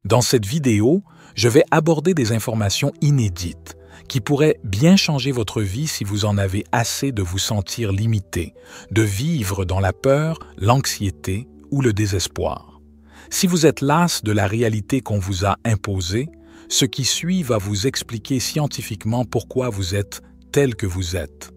Dans cette vidéo, je vais aborder des informations inédites qui pourraient bien changer votre vie si vous en avez assez de vous sentir limité, de vivre dans la peur, l'anxiété ou le désespoir. Si vous êtes las de la réalité qu'on vous a imposée, ce qui suit va vous expliquer scientifiquement pourquoi vous êtes tel que vous êtes.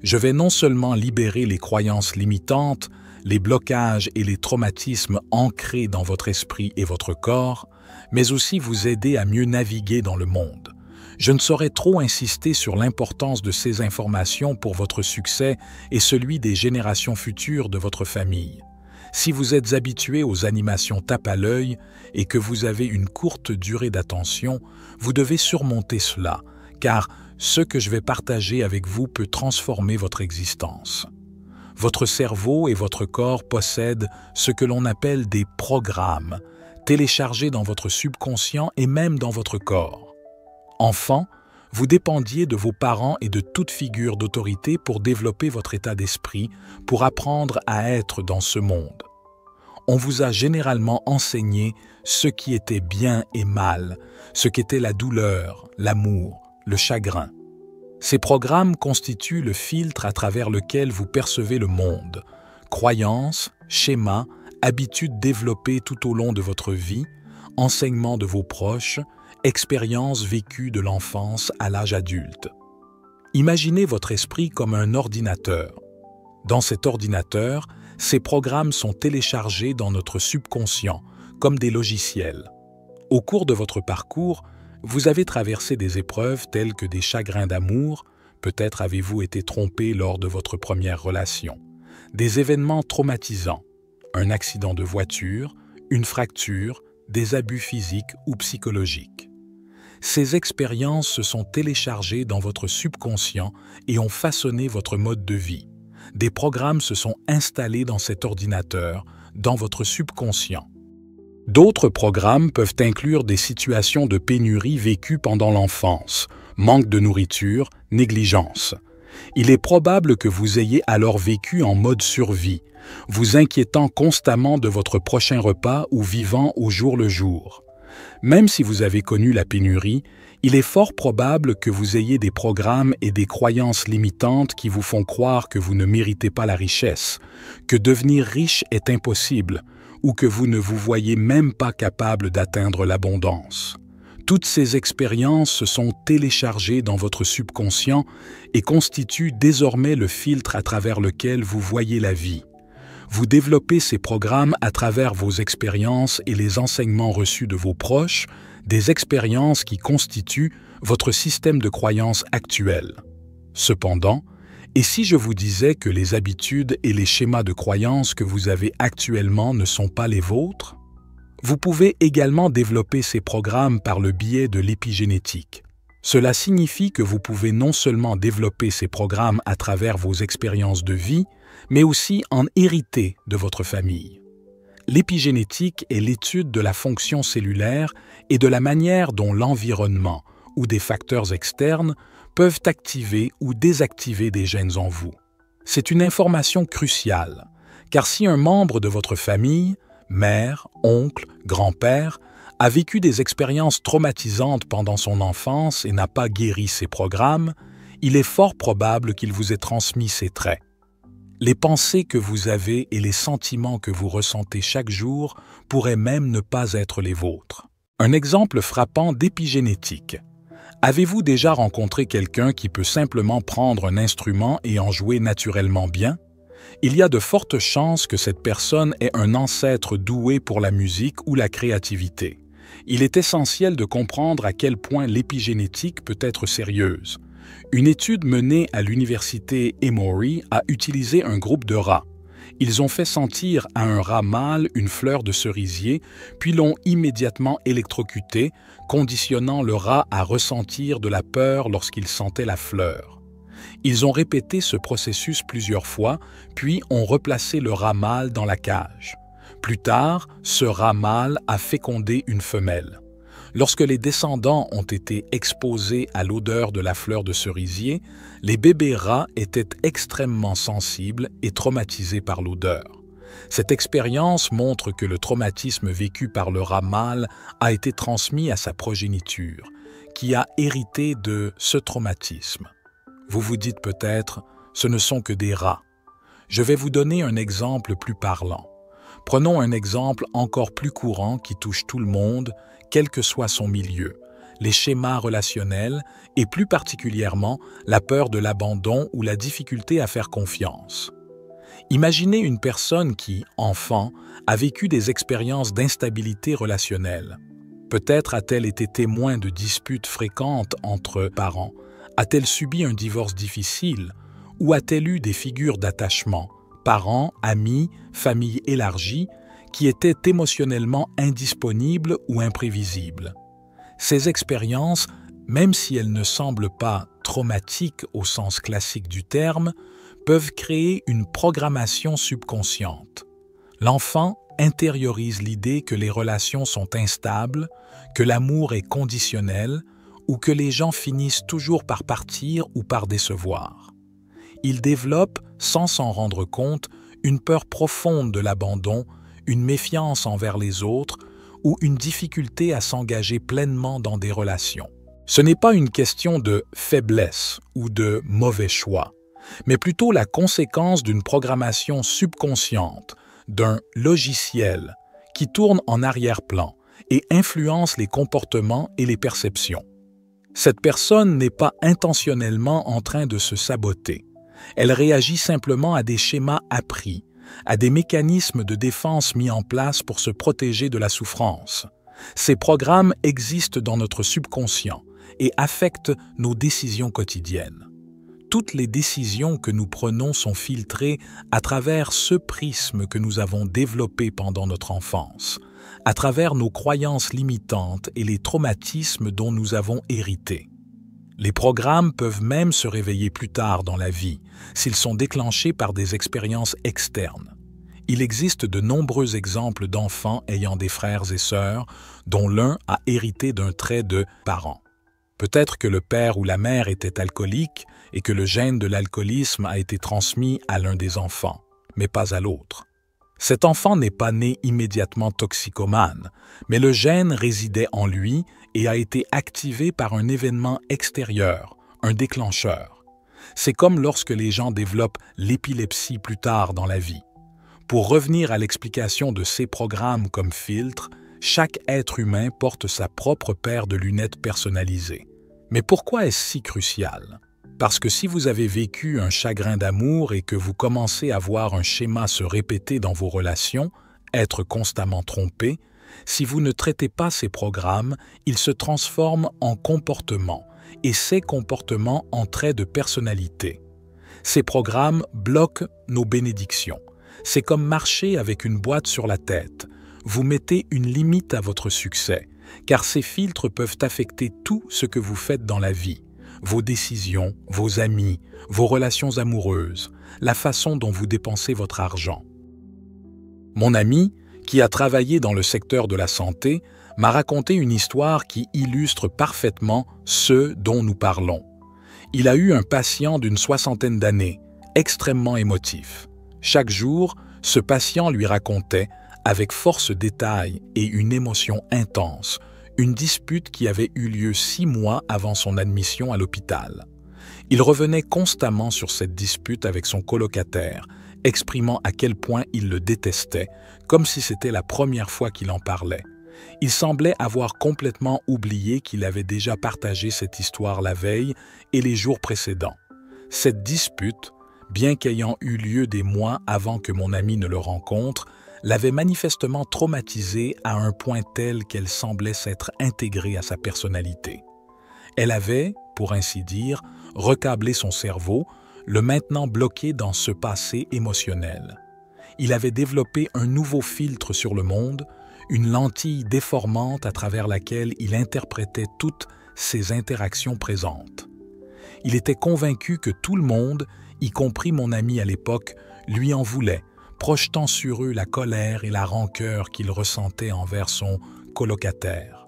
Je vais non seulement libérer les croyances limitantes, les blocages et les traumatismes ancrés dans votre esprit et votre corps, mais aussi vous aider à mieux naviguer dans le monde. Je ne saurais trop insister sur l'importance de ces informations pour votre succès et celui des générations futures de votre famille. Si vous êtes habitué aux animations tape à l'œil et que vous avez une courte durée d'attention, vous devez surmonter cela, car ce que je vais partager avec vous peut transformer votre existence. Votre cerveau et votre corps possèdent ce que l'on appelle des programmes, téléchargés dans votre subconscient et même dans votre corps. Enfant, vous dépendiez de vos parents et de toute figure d'autorité pour développer votre état d'esprit, pour apprendre à être dans ce monde. On vous a généralement enseigné ce qui était bien et mal, ce qu'était la douleur, l'amour, le chagrin. Ces programmes constituent le filtre à travers lequel vous percevez le monde. Croyances, schémas, habitudes développées tout au long de votre vie, enseignements de vos proches, expériences vécues de l'enfance à l'âge adulte. Imaginez votre esprit comme un ordinateur. Dans cet ordinateur, ces programmes sont téléchargés dans notre subconscient, comme des logiciels. Au cours de votre parcours, vous avez traversé des épreuves telles que des chagrins d'amour, peut-être avez-vous été trompé lors de votre première relation, des événements traumatisants, un accident de voiture, une fracture, des abus physiques ou psychologiques. Ces expériences se sont téléchargées dans votre subconscient et ont façonné votre mode de vie. Des programmes se sont installés dans cet ordinateur, dans votre subconscient. D'autres programmes peuvent inclure des situations de pénurie vécues pendant l'enfance, manque de nourriture, négligence. Il est probable que vous ayez alors vécu en mode survie, vous inquiétant constamment de votre prochain repas ou vivant au jour le jour. Même si vous avez connu la pénurie, il est fort probable que vous ayez des programmes et des croyances limitantes qui vous font croire que vous ne méritez pas la richesse, que devenir riche est impossible ou que vous ne vous voyez même pas capable d'atteindre l'abondance. Toutes ces expériences se sont téléchargées dans votre subconscient et constituent désormais le filtre à travers lequel vous voyez la vie. Vous développez ces programmes à travers vos expériences et les enseignements reçus de vos proches, des expériences qui constituent votre système de croyances actuel. Cependant, et si je vous disais que les habitudes et les schémas de croyances que vous avez actuellement ne sont pas les vôtres? Vous pouvez également développer ces programmes par le biais de l'épigénétique. Cela signifie que vous pouvez non seulement développer ces programmes à travers vos expériences de vie, mais aussi en hériter de votre famille. L'épigénétique est l'étude de la fonction cellulaire et de la manière dont l'environnement ou des facteurs externes peuvent activer ou désactiver des gènes en vous. C'est une information cruciale, car si un membre de votre famille, mère, oncle, grand-père, a vécu des expériences traumatisantes pendant son enfance et n'a pas guéri ses programmes, il est fort probable qu'il vous ait transmis ces traits. Les pensées que vous avez et les sentiments que vous ressentez chaque jour pourraient même ne pas être les vôtres. Un exemple frappant d'épigénétique. Avez-vous déjà rencontré quelqu'un qui peut simplement prendre un instrument et en jouer naturellement bien? Il y a de fortes chances que cette personne ait un ancêtre doué pour la musique ou la créativité. Il est essentiel de comprendre à quel point l'épigénétique peut être sérieuse. Une étude menée à l'université Emory a utilisé un groupe de rats. Ils ont fait sentir à un rat mâle une fleur de cerisier, puis l'ont immédiatement électrocuté, conditionnant le rat à ressentir de la peur lorsqu'il sentait la fleur. Ils ont répété ce processus plusieurs fois, puis ont replacé le rat mâle dans la cage. Plus tard, ce rat mâle a fécondé une femelle. Lorsque les descendants ont été exposés à l'odeur de la fleur de cerisier, les bébés rats étaient extrêmement sensibles et traumatisés par l'odeur. Cette expérience montre que le traumatisme vécu par le rat mâle a été transmis à sa progéniture, qui a hérité de ce traumatisme. Vous vous dites peut-être, ce ne sont que des rats. Je vais vous donner un exemple plus parlant. Prenons un exemple encore plus courant qui touche tout le monde, quel que soit son milieu, les schémas relationnels et plus particulièrement la peur de l'abandon ou la difficulté à faire confiance. Imaginez une personne qui, enfant, a vécu des expériences d'instabilité relationnelle. Peut-être a-t-elle été témoin de disputes fréquentes entre parents, a-t-elle subi un divorce difficile ou a-t-elle eu des figures d'attachement, parents, amis, famille élargie, qui étaient émotionnellement indisponibles ou imprévisibles. Ces expériences, même si elles ne semblent pas traumatiques au sens classique du terme, peuvent créer une programmation subconsciente. L'enfant intériorise l'idée que les relations sont instables, que l'amour est conditionnel ou que les gens finissent toujours par partir ou par décevoir. Il développe, sans s'en rendre compte, une peur profonde de l'abandon, une méfiance envers les autres ou une difficulté à s'engager pleinement dans des relations. Ce n'est pas une question de faiblesse ou de mauvais choix, mais plutôt la conséquence d'une programmation subconsciente, d'un logiciel qui tourne en arrière-plan et influence les comportements et les perceptions. Cette personne n'est pas intentionnellement en train de se saboter. Elle réagit simplement à des schémas appris, à des mécanismes de défense mis en place pour se protéger de la souffrance. Ces programmes existent dans notre subconscient et affectent nos décisions quotidiennes. Toutes les décisions que nous prenons sont filtrées à travers ce prisme que nous avons développé pendant notre enfance, à travers nos croyances limitantes et les traumatismes dont nous avons hérité. Les programmes peuvent même se réveiller plus tard dans la vie, s'ils sont déclenchés par des expériences externes. Il existe de nombreux exemples d'enfants ayant des frères et sœurs, dont l'un a hérité d'un trait de parent. Peut-être que le père ou la mère était alcoolique et que le gène de l'alcoolisme a été transmis à l'un des enfants, mais pas à l'autre. Cet enfant n'est pas né immédiatement toxicomane, mais le gène résidait en lui et a été activé par un événement extérieur, un déclencheur. C'est comme lorsque les gens développent l'épilepsie plus tard dans la vie. Pour revenir à l'explication de ces programmes comme filtre, chaque être humain porte sa propre paire de lunettes personnalisées. Mais pourquoi est-ce si crucial? Parce que si vous avez vécu un chagrin d'amour et que vous commencez à voir un schéma se répéter dans vos relations, être constamment trompé, si vous ne traitez pas ces programmes, ils se transforment en comportements et ces comportements en traits de personnalité. Ces programmes bloquent nos bénédictions. C'est comme marcher avec une boîte sur la tête. Vous mettez une limite à votre succès, car ces filtres peuvent affecter tout ce que vous faites dans la vie. Vos décisions, vos amis, vos relations amoureuses, la façon dont vous dépensez votre argent. Mon ami, qui a travaillé dans le secteur de la santé, m'a raconté une histoire qui illustre parfaitement ce dont nous parlons. Il a eu un patient d'une 60aine d'années, extrêmement émotif. Chaque jour, ce patient lui racontait, avec force détail et une émotion intense, une dispute qui avait eu lieu 6 mois avant son admission à l'hôpital. Il revenait constamment sur cette dispute avec son colocataire, exprimant à quel point il le détestait, comme si c'était la première fois qu'il en parlait. Il semblait avoir complètement oublié qu'il avait déjà partagé cette histoire la veille et les jours précédents. Cette dispute, bien qu'ayant eu lieu des mois avant que mon ami ne le rencontre, l'avait manifestement traumatisée à un point tel qu'elle semblait s'être intégrée à sa personnalité. Elle avait, pour ainsi dire, recablé son cerveau, le maintenant bloqué dans ce passé émotionnel. Il avait développé un nouveau filtre sur le monde, une lentille déformante à travers laquelle il interprétait toutes ses interactions présentes. Il était convaincu que tout le monde, y compris mon ami à l'époque, lui en voulait, projetant sur eux la colère et la rancœur qu'il ressentait envers son colocataire.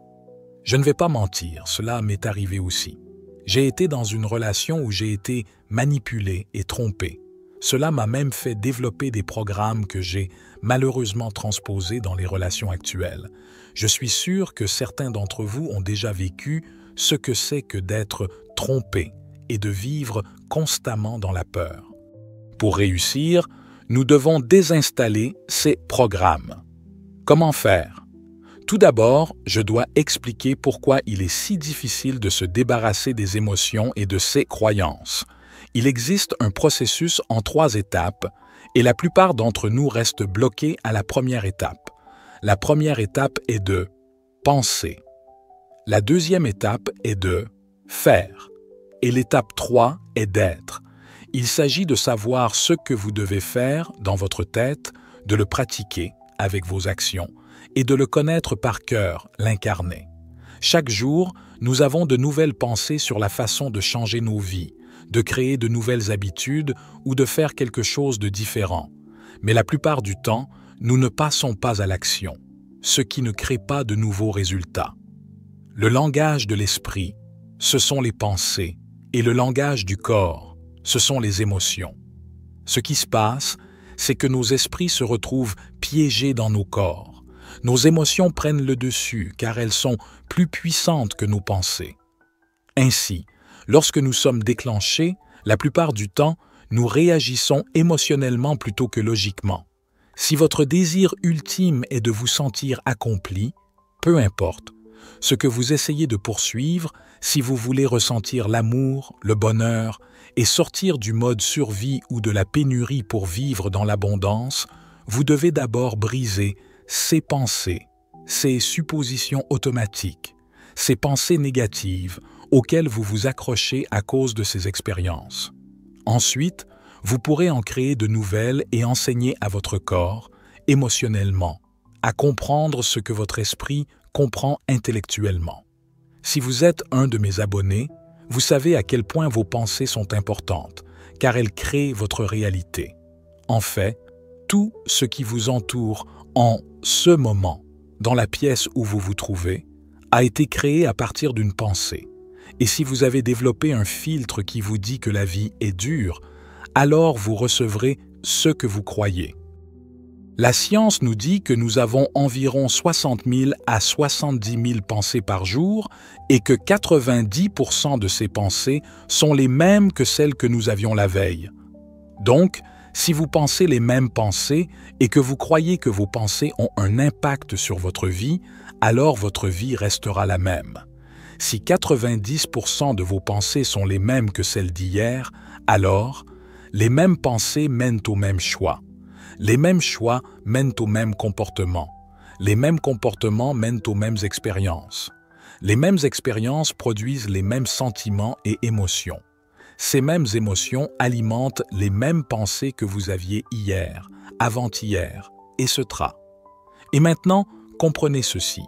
Je ne vais pas mentir, cela m'est arrivé aussi. J'ai été dans une relation où j'ai été manipulé et trompé. Cela m'a même fait développer des programmes que j'ai malheureusement transposés dans les relations actuelles. Je suis sûr que certains d'entre vous ont déjà vécu ce que c'est que d'être trompé et de vivre constamment dans la peur. Pour réussir, nous devons désinstaller ces programmes. Comment faire? Tout d'abord, je dois expliquer pourquoi il est si difficile de se débarrasser des émotions et de ses croyances. Il existe un processus en 3 étapes et la plupart d'entre nous restent bloqués à la première étape. La première étape est de penser. La deuxième étape est de faire. Et l'étape 3 est d'être. Il s'agit de savoir ce que vous devez faire dans votre tête, de le pratiquer avec vos actions et de le connaître par cœur, l'incarner. Chaque jour, nous avons de nouvelles pensées sur la façon de changer nos vies, de créer de nouvelles habitudes ou de faire quelque chose de différent. Mais la plupart du temps, nous ne passons pas à l'action, ce qui ne crée pas de nouveaux résultats. Le langage de l'esprit, ce sont les pensées, et le langage du corps, ce sont les émotions. Ce qui se passe, c'est que nos esprits se retrouvent piégés dans nos corps. Nos émotions prennent le dessus car elles sont plus puissantes que nos pensées. Ainsi, lorsque nous sommes déclenchés, la plupart du temps, nous réagissons émotionnellement plutôt que logiquement. Si votre désir ultime est de vous sentir accompli, peu importe ce que vous essayez de poursuivre, si vous voulez ressentir l'amour, le bonheur et sortir du mode survie ou de la pénurie pour vivre dans l'abondance, vous devez d'abord briser ces pensées, ces suppositions automatiques, ces pensées négatives auxquelles vous vous accrochez à cause de ces expériences. Ensuite, vous pourrez en créer de nouvelles et enseigner à votre corps, émotionnellement, à comprendre ce que votre esprit comprend intellectuellement. Si vous êtes un de mes abonnés, vous savez à quel point vos pensées sont importantes, car elles créent votre réalité. En fait, tout ce qui vous entoure en ce moment, dans la pièce où vous vous trouvez, a été créé à partir d'une pensée. Et si vous avez développé un filtre qui vous dit que la vie est dure, alors vous recevrez ce que vous croyez. La science nous dit que nous avons environ 60 000 à 70 000 pensées par jour et que 90% de ces pensées sont les mêmes que celles que nous avions la veille. Donc, si vous pensez les mêmes pensées et que vous croyez que vos pensées ont un impact sur votre vie, alors votre vie restera la même. Si 90% de vos pensées sont les mêmes que celles d'hier, alors les mêmes pensées mènent aux mêmes choix. Les mêmes choix mènent aux mêmes comportements. Les mêmes comportements mènent aux mêmes expériences. Les mêmes expériences produisent les mêmes sentiments et émotions. Ces mêmes émotions alimentent les mêmes pensées que vous aviez hier, avant-hier, etc. Et maintenant, comprenez ceci.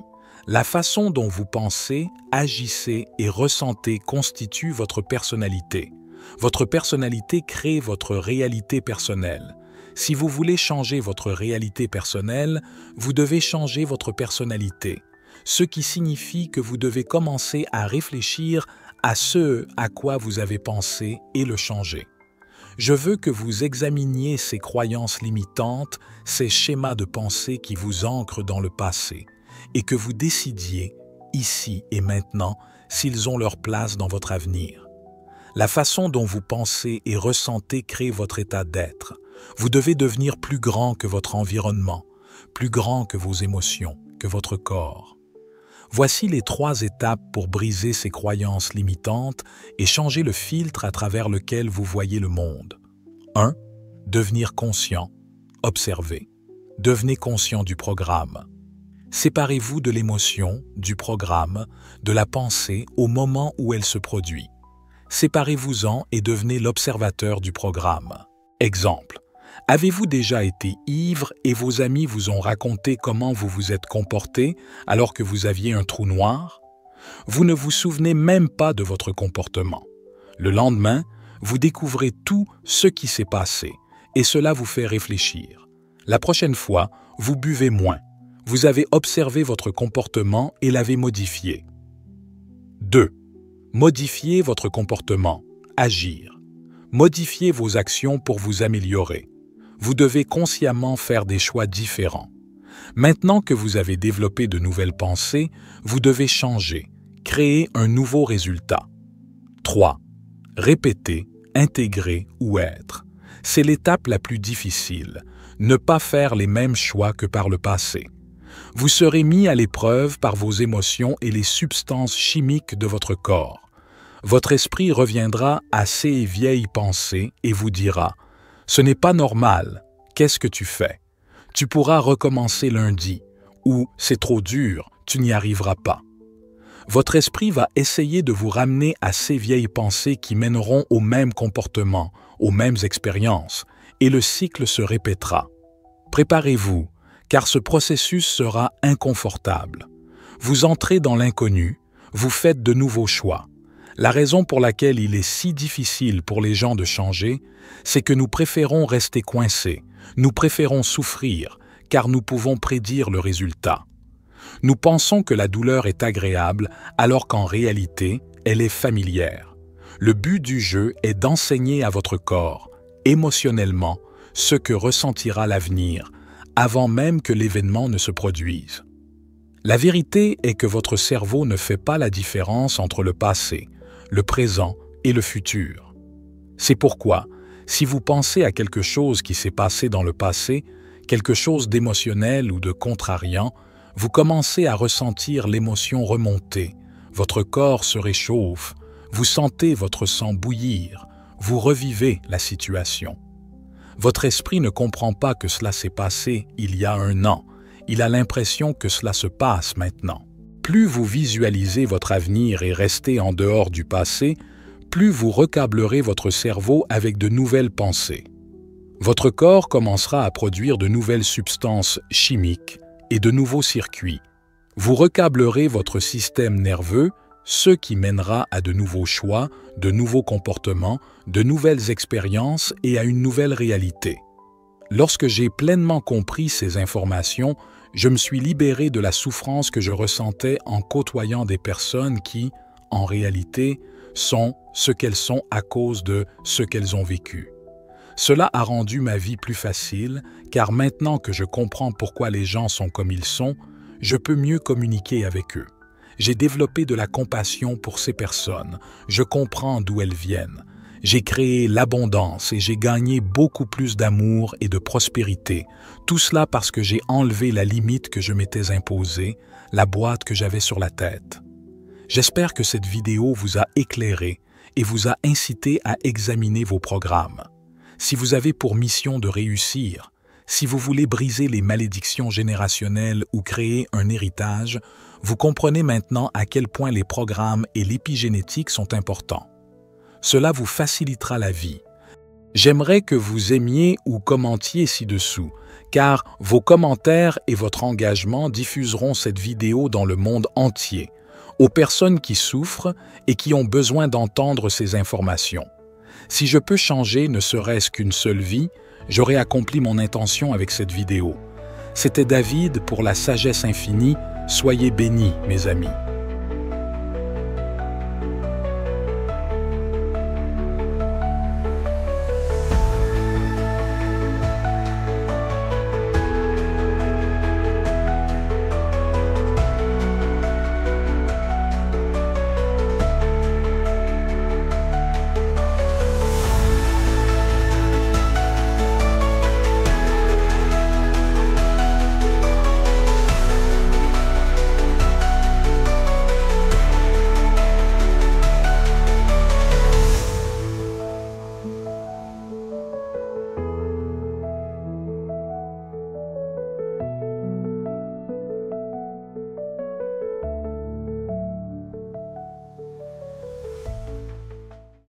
La façon dont vous pensez, agissez et ressentez constitue votre personnalité. Votre personnalité crée votre réalité personnelle. Si vous voulez changer votre réalité personnelle, vous devez changer votre personnalité, ce qui signifie que vous devez commencer à réfléchir à ce à quoi vous avez pensé et le changer. Je veux que vous examiniez ces croyances limitantes, ces schémas de pensée qui vous ancrent dans le passé, et que vous décidiez, ici et maintenant, s'ils ont leur place dans votre avenir. La façon dont vous pensez et ressentez crée votre état d'être. Vous devez devenir plus grand que votre environnement, plus grand que vos émotions, que votre corps. Voici les 3 étapes pour briser ces croyances limitantes et changer le filtre à travers lequel vous voyez le monde. 1. Devenir conscient. Observez. Devenez conscient du programme. Séparez-vous de l'émotion, du programme, de la pensée au moment où elle se produit. Séparez-vous-en et devenez l'observateur du programme. Exemple. Avez-vous déjà été ivre et vos amis vous ont raconté comment vous vous êtes comporté alors que vous aviez un trou noir? Vous ne vous souvenez même pas de votre comportement. Le lendemain, vous découvrez tout ce qui s'est passé et cela vous fait réfléchir. La prochaine fois, vous buvez moins. Vous avez observé votre comportement et l'avez modifié. 2. Modifier votre comportement. Agir. Modifiez vos actions pour vous améliorer. Vous devez consciemment faire des choix différents. Maintenant que vous avez développé de nouvelles pensées, vous devez changer, créer un nouveau résultat. 3. Répéter, intégrer ou être. C'est l'étape la plus difficile. Ne pas faire les mêmes choix que par le passé. Vous serez mis à l'épreuve par vos émotions et les substances chimiques de votre corps. Votre esprit reviendra à ces vieilles pensées et vous dira « Ce n'est pas normal, qu'est-ce que tu fais? Tu pourras recommencer lundi » ou « C'est trop dur, tu n'y arriveras pas ». Votre esprit va essayer de vous ramener à ces vieilles pensées qui mèneront au même comportement, aux mêmes expériences, et le cycle se répétera. Préparez-vous, car ce processus sera inconfortable. Vous entrez dans l'inconnu, vous faites de nouveaux choix. La raison pour laquelle il est si difficile pour les gens de changer, c'est que nous préférons rester coincés, nous préférons souffrir, car nous pouvons prédire le résultat. Nous pensons que la douleur est agréable, alors qu'en réalité, elle est familière. Le but du jeu est d'enseigner à votre corps, émotionnellement, ce que ressentira l'avenir, avant même que l'événement ne se produise. La vérité est que votre cerveau ne fait pas la différence entre le passé, le présent et le futur. C'est pourquoi, si vous pensez à quelque chose qui s'est passé dans le passé, quelque chose d'émotionnel ou de contrariant, vous commencez à ressentir l'émotion remonter, votre corps se réchauffe, vous sentez votre sang bouillir, vous revivez la situation. Votre esprit ne comprend pas que cela s'est passé il y a 1 an, il a l'impression que cela se passe maintenant. Plus vous visualisez votre avenir et restez en dehors du passé, plus vous recablerez votre cerveau avec de nouvelles pensées. Votre corps commencera à produire de nouvelles substances chimiques et de nouveaux circuits. Vous recablerez votre système nerveux, ce qui mènera à de nouveaux choix, de nouveaux comportements, de nouvelles expériences et à une nouvelle réalité. Lorsque j'ai pleinement compris ces informations, je me suis libéré de la souffrance que je ressentais en côtoyant des personnes qui, en réalité, sont ce qu'elles sont à cause de ce qu'elles ont vécu. Cela a rendu ma vie plus facile, car maintenant que je comprends pourquoi les gens sont comme ils sont, je peux mieux communiquer avec eux. J'ai développé de la compassion pour ces personnes, je comprends d'où elles viennent. J'ai créé l'abondance et j'ai gagné beaucoup plus d'amour et de prospérité. Tout cela parce que j'ai enlevé la limite que je m'étais imposée, la boîte que j'avais sur la tête. J'espère que cette vidéo vous a éclairé et vous a incité à examiner vos programmes. Si vous avez pour mission de réussir, si vous voulez briser les malédictions générationnelles ou créer un héritage, vous comprenez maintenant à quel point les programmes et l'épigénétique sont importants. Cela vous facilitera la vie. J'aimerais que vous aimiez ou commentiez ci-dessous, car vos commentaires et votre engagement diffuseront cette vidéo dans le monde entier, aux personnes qui souffrent et qui ont besoin d'entendre ces informations. Si je peux changer ne serait-ce qu'une seule vie, j'aurai accompli mon intention avec cette vidéo. C'était David pour la sagesse infinie. Soyez bénis, mes amis.